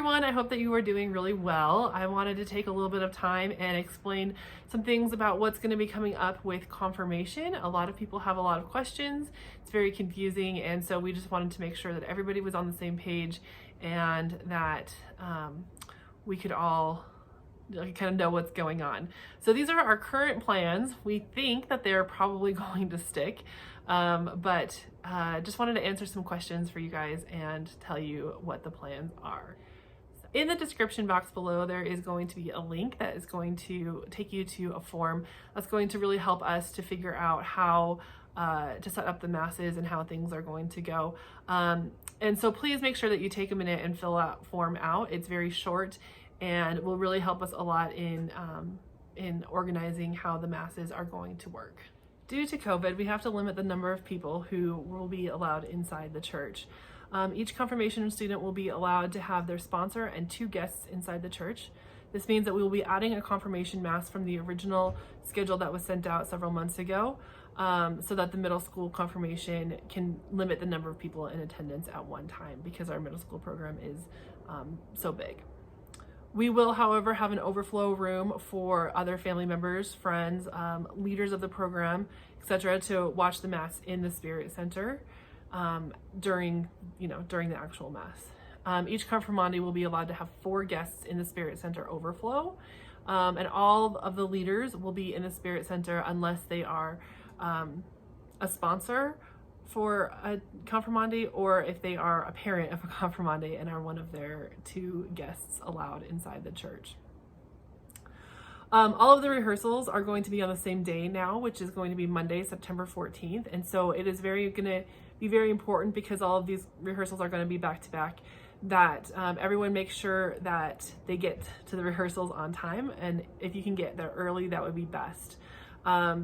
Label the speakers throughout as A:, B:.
A: everyone, I hope that you are doing really well. I wanted to take a little bit of time and explain some things about what's going to be coming up with confirmation. A lot of people have a lot of questions. It's very confusing, and so we just wanted to make sure that everybody was on the same page and that we could all kind of know what's going on. So these are our current plans. We think that they're probably going to stick, but just wanted to answer some questions for you guys and tell you what the plans are. In the description box below, there is going to be a link that is going to take you to a form that's going to really help us to figure out how to set up the masses and how things are going to go. And so please make sure that you take a minute and fill that form out. It's very short and will really help us a lot in organizing how the masses are going to work. Due to COVID, we have to limit the number of people who will be allowed inside the church. Each confirmation student will be allowed to have their sponsor and 2 guests inside the church. This means that we will be adding a confirmation mass from the original schedule that was sent out several months ago, so that the middle school confirmation can limit the number of people in attendance at one time because our middle school program is so big. We will, however, have an overflow room for other family members, friends, leaders of the program, etc., to watch the Mass in the Spirit Center during the actual Mass. Each confirmandi will be allowed to have 4 guests in the Spirit Center overflow, and all of the leaders will be in the Spirit Center unless they are a sponsor for a confirmandi, or if they are a parent of a confirmandi and are one of their 2 guests allowed inside the church. All of the rehearsals are going to be on the same day now, which is going to be Monday, September 14th. And so it is going to be very important, because all of these rehearsals are going to be back to back, that everyone makes sure that they get to the rehearsals on time. And if you can get there early, that would be best.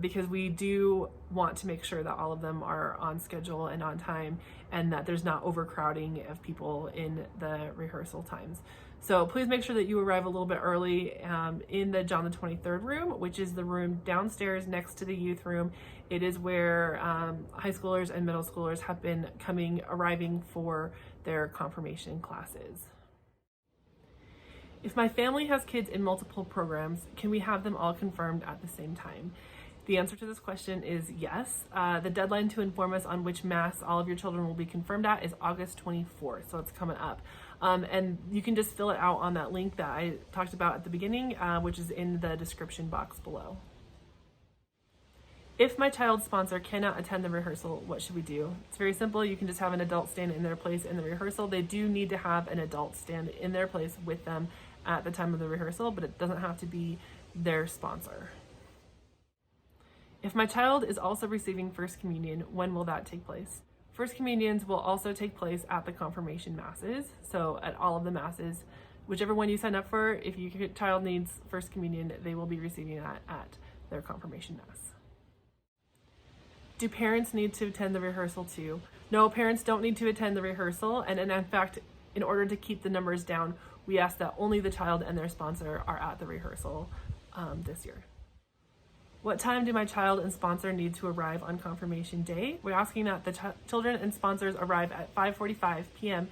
A: Because we do want to make sure that all of them are on schedule and on time, and that there's not overcrowding of people in the rehearsal times. So please make sure that you arrive a little bit early in the John the 23rd room, which is the room downstairs next to the youth room. It is where high schoolers and middle schoolers have been arriving for their confirmation classes. If my family has kids in multiple programs, can we have them all confirmed at the same time? The answer to this question is yes. The deadline to inform us on which Mass all of your children will be confirmed at is August 24th, so it's coming up. And you can just fill it out on that link that I talked about at the beginning, which is in the description box below. If my child's sponsor cannot attend the rehearsal, what should we do? It's very simple. You can just have an adult stand in their place in the rehearsal. They do need to have an adult stand in their place with them at the time of the rehearsal, but it doesn't have to be their sponsor. If my child is also receiving First Communion, when will that take place? First Communions will also take place at the confirmation masses. So at all of the masses, whichever one you sign up for, if your child needs First Communion, they will be receiving that at their confirmation mass. Do parents need to attend the rehearsal too? No, parents don't need to attend the rehearsal, and in fact, in order to keep the numbers down, we ask that only the child and their sponsor are at the rehearsal this year. What time do my child and sponsor need to arrive on confirmation day? We're asking that the children and sponsors arrive at 5:45 p.m.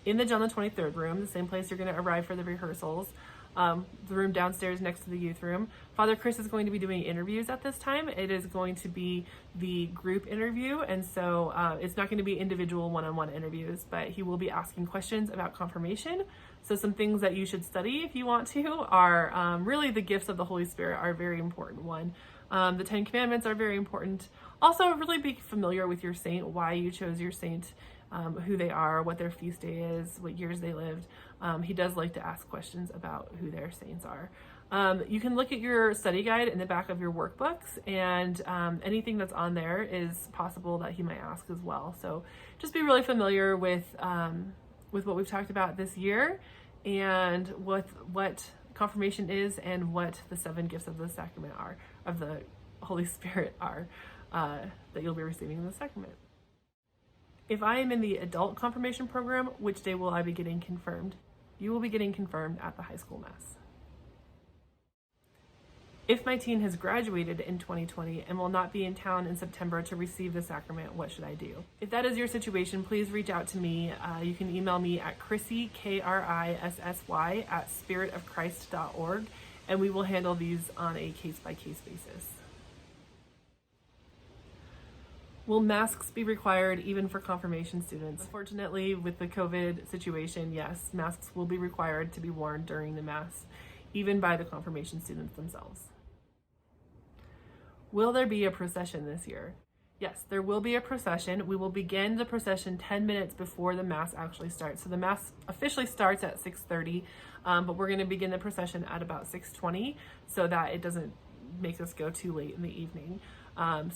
A: in the John the 23rd room, the same place you're going to arrive for the rehearsals, the room downstairs next to the youth room. Father Chris is going to be doing interviews at this time. It is going to be the group interview, and so it's not going to be individual one-on-one interviews, but he will be asking questions about confirmation. So some things that you should study if you want to are really the gifts of the Holy Spirit are a very important one. The 10 Commandments are very important. Also, really be familiar with your saint, why you chose your saint, who they are, what their feast day is, what years they lived. He does like to ask questions about who their saints are. You can look at your study guide in the back of your workbooks, and anything that's on there is possible that he might ask as well. So just be really familiar with what we've talked about this year, and what confirmation is, and what the 7 gifts of the sacrament are, of the Holy Spirit are, that you'll be receiving in the sacrament. If I am in the adult confirmation program, which day will I be getting confirmed? You will be getting confirmed at the high school Mass. If my teen has graduated in 2020 and will not be in town in September to receive the sacrament, what should I do? If that is your situation, please reach out to me. You can email me at Krissy, Krissy, at spiritofchrist.org, and we will handle these on a case-by-case basis. Will masks be required even for confirmation students? Unfortunately, with the COVID situation, yes, masks will be required to be worn during the Mass, even by the confirmation students themselves. Will there be a procession this year? Yes, there will be a procession. We will begin the procession 10 minutes before the Mass actually starts. So the Mass officially starts at 6:30, but we're going to begin the procession at about 6:20 so that it doesn't make us go too late in the evening.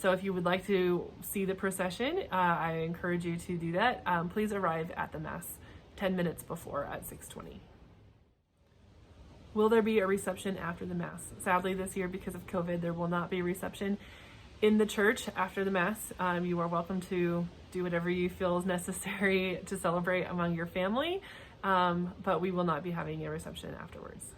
A: So if you would like to see the procession, I encourage you to do that. Please arrive at the Mass 10 minutes before at 6:20. Will there be a reception after the Mass? Sadly, this year, because of COVID, there will not be a reception in the church after the Mass. You are welcome to do whatever you feel is necessary to celebrate among your family, but we will not be having a reception afterwards.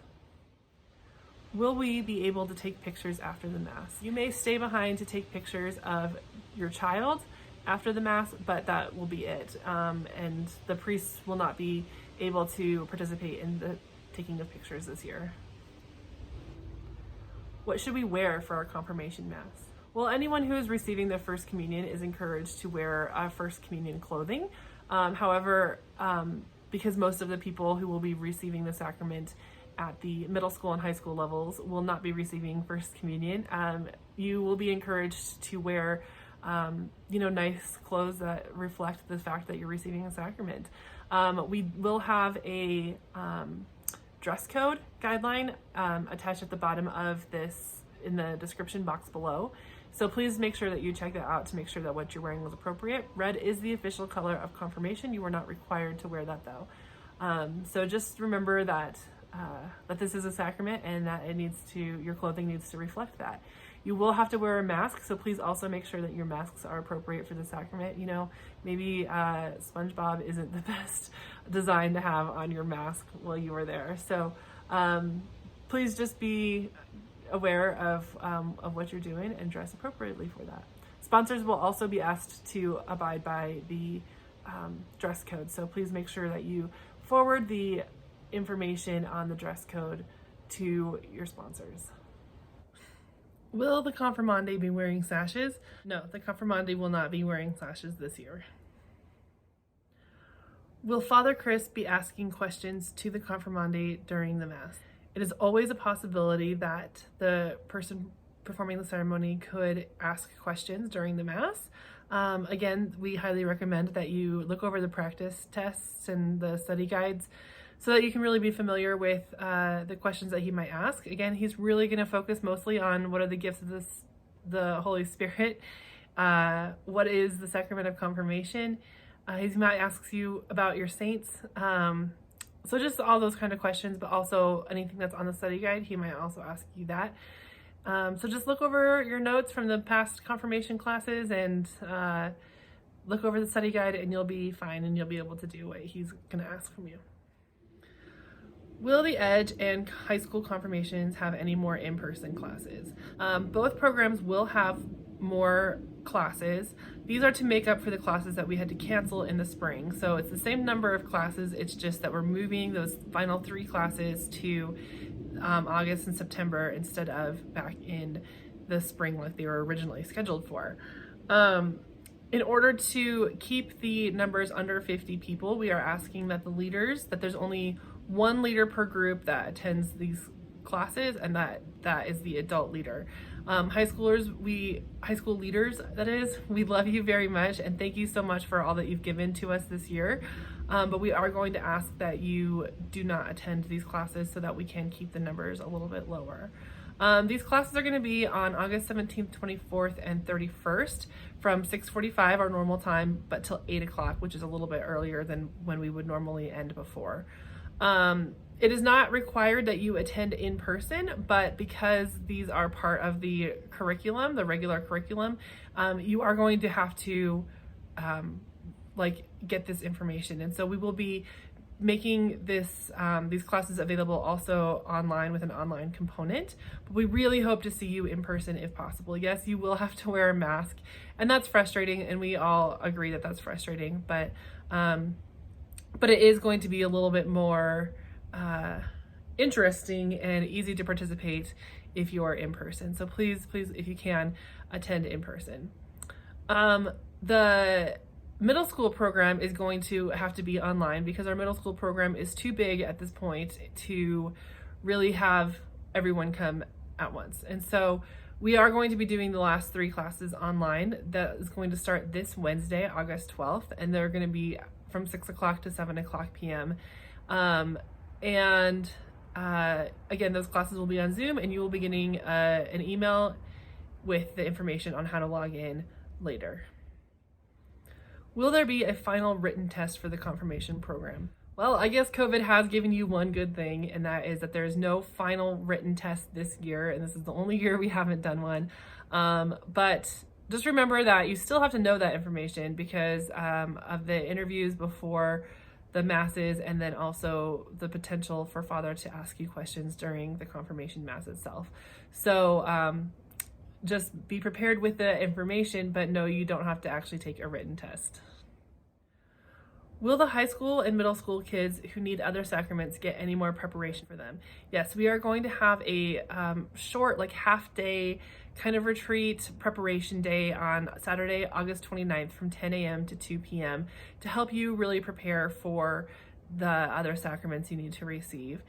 A: Will we be able to take pictures after the Mass? You may stay behind to take pictures of your child after the Mass, but that will be it. And the priests will not be able to participate in the taking of pictures this year. What should we wear for our confirmation Mass? Well, anyone who is receiving their First Communion is encouraged to wear First Communion clothing. However, because most of the people who will be receiving the sacrament at the middle school and high school levels will not be receiving First Communion, you will be encouraged to wear nice clothes that reflect the fact that you're receiving a sacrament. We will have a dress code guideline attached at the bottom of this in the description box below. So please make sure that you check that out to make sure that what you're wearing is appropriate. Red is the official color of confirmation. You are not required to wear that though. So just remember that this is a sacrament and that your clothing needs to reflect that. You will have to wear a mask, so please also make sure that your masks are appropriate for the sacrament. Maybe SpongeBob isn't the best design to have on your mask while you are there. So please just be aware of what you're doing and dress appropriately for that. Sponsors will also be asked to abide by the dress code, so please make sure that you forward the information on the dress code to your sponsors. Will the confirmande be wearing sashes? No, the confirmande will not be wearing sashes this year. Will Father Chris be asking questions to the confirmande during the Mass? It is always a possibility that the person performing the ceremony could ask questions during the Mass. Again, we highly recommend that you look over the practice tests and the study guides so that you can really be familiar with the questions that he might ask. Again, he's really going to focus mostly on what are the gifts of the Holy Spirit, what is the sacrament of confirmation. He might ask you about your saints. So just all those kind of questions, but also anything that's on the study guide, he might also ask you that. So just look over your notes from the past confirmation classes and look over the study guide and you'll be fine and you'll be able to do what he's going to ask from you. Will the Edge and high school confirmations have any more in-person classes? Both programs will have more classes. These are to make up for the classes that we had to cancel in the spring. So it's the same number of classes, it's just that we're moving those final 3 classes to August and September instead of back in the spring like they were originally scheduled for. In order to keep the numbers under 50 people, we are asking that there's only 1 leader per group that attends these classes, and that is the adult leader. High school leaders, that is, we love you very much and thank you so much for all that you've given to us this year. But we are going to ask that you do not attend these classes so that we can keep the numbers a little bit lower. These classes are going to be on August 17th, 24th, and 31st from 6:45 our normal time, but till 8 o'clock, which is a little bit earlier than when we would normally end before. It is not required that you attend in person, but because these are part of the curriculum, the regular curriculum, you are going to have to get this information. And so we will be making these classes available also online with an online component, but we really hope to see you in person if possible. Yes, you will have to wear a mask, and that's frustrating, and we all agree that that's frustrating, but it is going to be a little bit more interesting and easy to participate if you're in person. So please, if you can, attend in person. The middle school program is going to have to be online because our middle school program is too big at this point to really have everyone come at once. And so we are going to be doing the last 3 classes online. That is going to start this Wednesday, August 12th, and they're going to be from 6 o'clock to 7 o'clock p.m. Again, those classes will be on Zoom, and you will be getting an email with the information on how to log in later. Will there be a final written test for the confirmation program? Well, I guess COVID has given you one good thing, and that is that there is no final written test this year, and this is the only year we haven't done one. But just remember that you still have to know that information because of the interviews before the masses, and then also the potential for Father to ask you questions during the confirmation mass itself. So just be prepared with the information, but no, you don't have to actually take a written test. Will the high school and middle school kids who need other sacraments get any more preparation for them? Yes, we are going to have a short, like half-day kind of retreat preparation day on Saturday, August 29th from 10 a.m. to 2 p.m. to help you really prepare for the other sacraments you need to receive.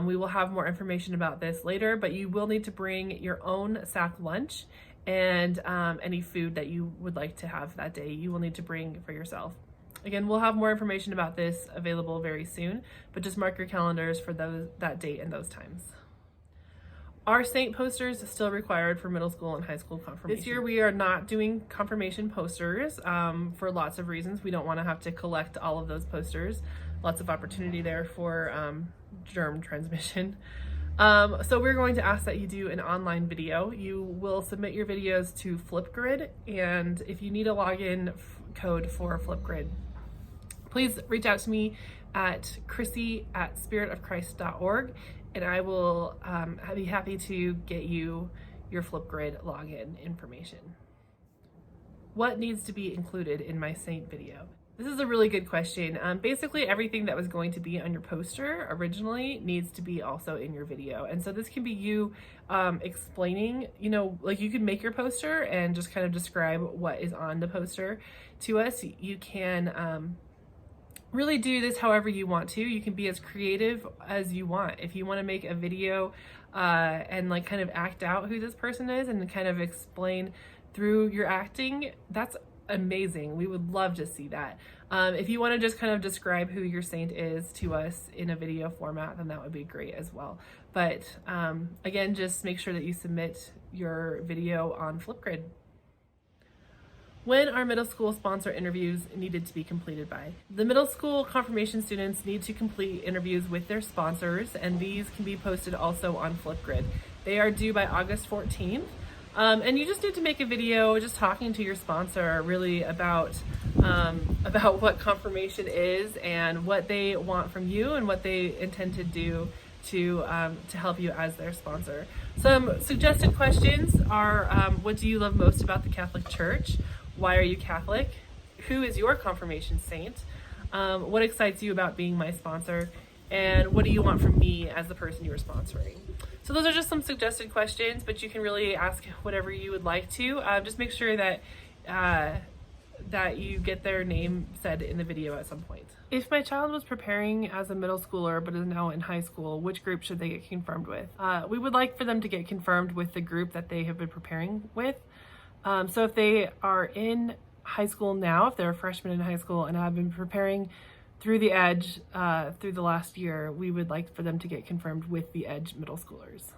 A: We will have more information about this later, but you will need to bring your own sack lunch and any food that you would like to have that day, you will need to bring for yourself. Again, we'll have more information about this available very soon, but just mark your calendars for that date and those times. Are saint posters still required for middle school and high school confirmation? This year we are not doing confirmation posters for lots of reasons. We don't want to have to collect all of those posters. Lots of opportunity there for germ transmission. So we're going to ask that you do an online video. You will submit your videos to Flipgrid, and if you need a login code for Flipgrid, please reach out to me at chrissy@spiritofchrist.org, and I will be happy to get you your Flipgrid login information. What needs to be included in my saint video? This is a really good question. Basically, everything that was going to be on your poster originally needs to be also in your video. And so this can be you explaining, like you can make your poster and just kind of describe what is on the poster to us. You can really do this however you want to. You can be as creative as you want. If you want to make a video and like kind of act out who this person is and kind of explain through your acting, that's amazing. We would love to see that. If you want to just kind of describe who your saint is to us in a video format, then that would be great as well. But again, just make sure that you submit your video on Flipgrid. When are middle school sponsor interviews needed to be completed by? The middle school confirmation students need to complete interviews with their sponsors, and these can be posted also on Flipgrid. They are due by August 14th. And you just need to make a video just talking to your sponsor really about what confirmation is and what they want from you and what they intend to do to help you as their sponsor. Some suggested questions are, what do you love most about the Catholic Church? Why are you Catholic? Who is your confirmation saint? What excites you about being my sponsor? And what do you want from me as the person you are sponsoring? So those are just some suggested questions, but you can really ask whatever you would like to. Just make sure that you get their name said in the video at some point. If my child was preparing as a middle schooler but is now in high school, which group should they get confirmed with? We would like for them to get confirmed with the group that they have been preparing with. So if they are in high school now, if they're a freshman in high school and have been preparing through the Edge through the last year, we would like for them to get confirmed with the Edge middle schoolers.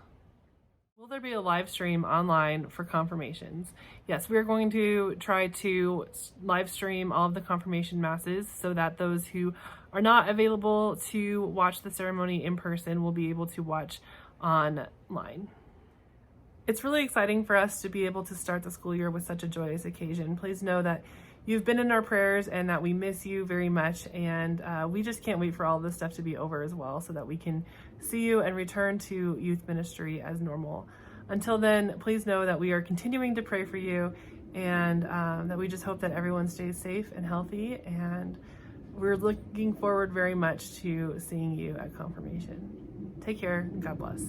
A: Will there be a live stream online for confirmations? Yes, we are going to try to live stream all of the confirmation masses so that those who are not available to watch the ceremony in person will be able to watch online. It's really exciting for us to be able to start the school year with such a joyous occasion. Please know that you've been in our prayers and that we miss you very much. And we just can't wait for all this stuff to be over as well, so that we can see you and return to youth ministry as normal. Until then, please know that we are continuing to pray for you, and that we just hope that everyone stays safe and healthy. And we're looking forward very much to seeing you at confirmation. Take care and God bless.